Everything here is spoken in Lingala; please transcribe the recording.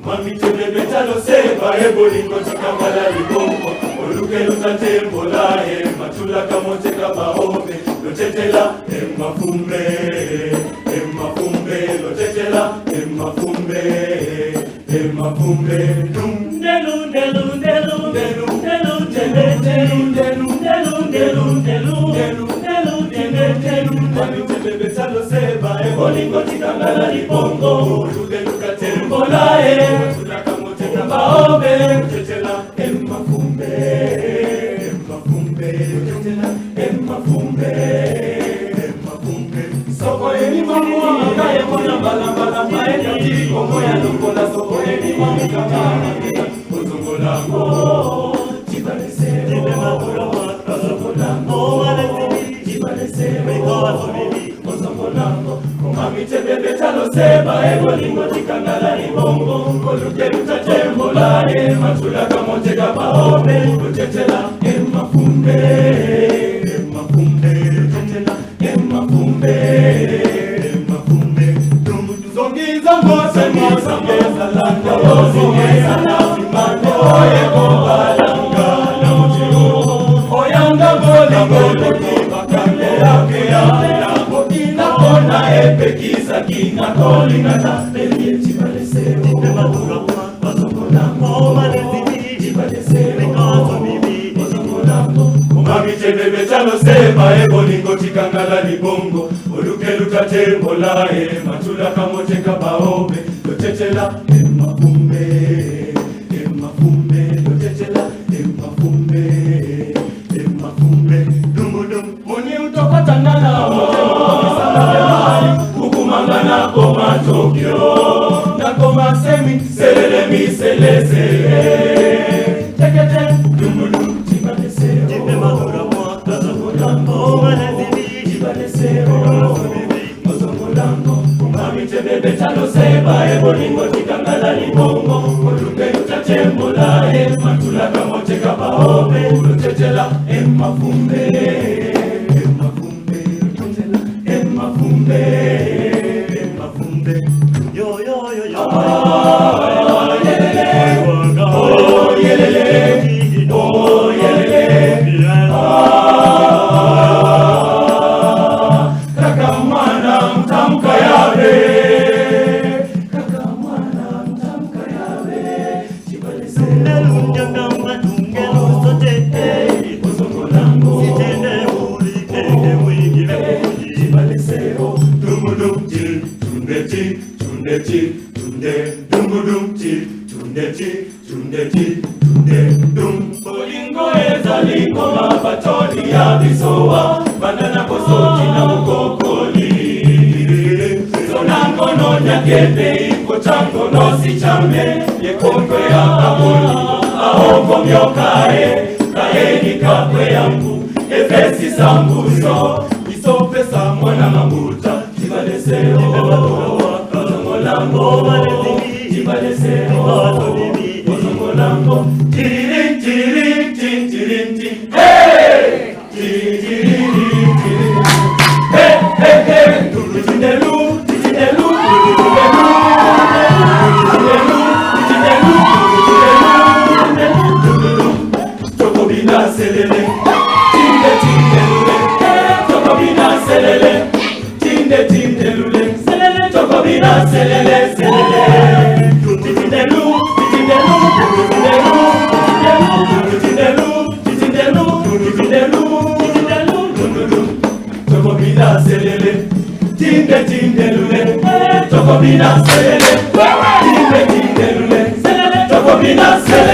Mami tebebe talo seba ebolingo chakangala libongo oluke lutatembola matula kamote kabaobe lotetela emafumbe lotetela emafumbe dum delu mami tebebe talo seba ebolingo chakangala libongo oluke lutatembola matula kamote kabaobe lotetela emafumbe lotetela emafumbe soko eni mamu amagaye mona balambala maenda tiko moya lukola soko eni mamu kamana uzungolango chibalesero uzungolango chibalesero uzungolango mami tebebe talo seba ebolingo chikangala libongo oluke lutatembola matula kamote kabaobe lotetela emafumbe lotetela emafumbe zongiza ngose ngeza langa ngeza langa oyeko balanga na mutiro oyanga bolingo bakande yake ya bokina kona epekisa kinga kolingata elie chibalesero demadura bazongola malezi chibalesero mami tebebe talo seba ebolingo chikangala libongo oluke lutatembola matula kamote kabaobe lotetela emafumbe lotetela emafumbe dumudum muni utopatangana ukumangana koma Tokyo na koma semi selele miselese tekete dumudum mami tebebe talo seba ebolingo chikangala libongo oluke lutatembola matula kamote kabaobe lotetela emafumbe lotetela emafumbe yo yelele kakamwana mtamka yabe chibalesero kama tungelo sote uzongolango sitende uli wingine chibalesero dumudum tunde bolingo ezaliko mabatoli ya bisowa banana kosoti na mukokoli zonangono nyakete iko changono si chame yekondwe ya kaboli ahongo myokae kaeni kakwe yangu efesi sambuso isopesa mwana mamuta chibalesero uzongolango chibalesero uzongolango tirin hey hey tindelu tokobina selele tindelule tokobina selele tindelule tokobina selele tindelu tokobina selele tindelule tokobina selele tindelule tokobina selele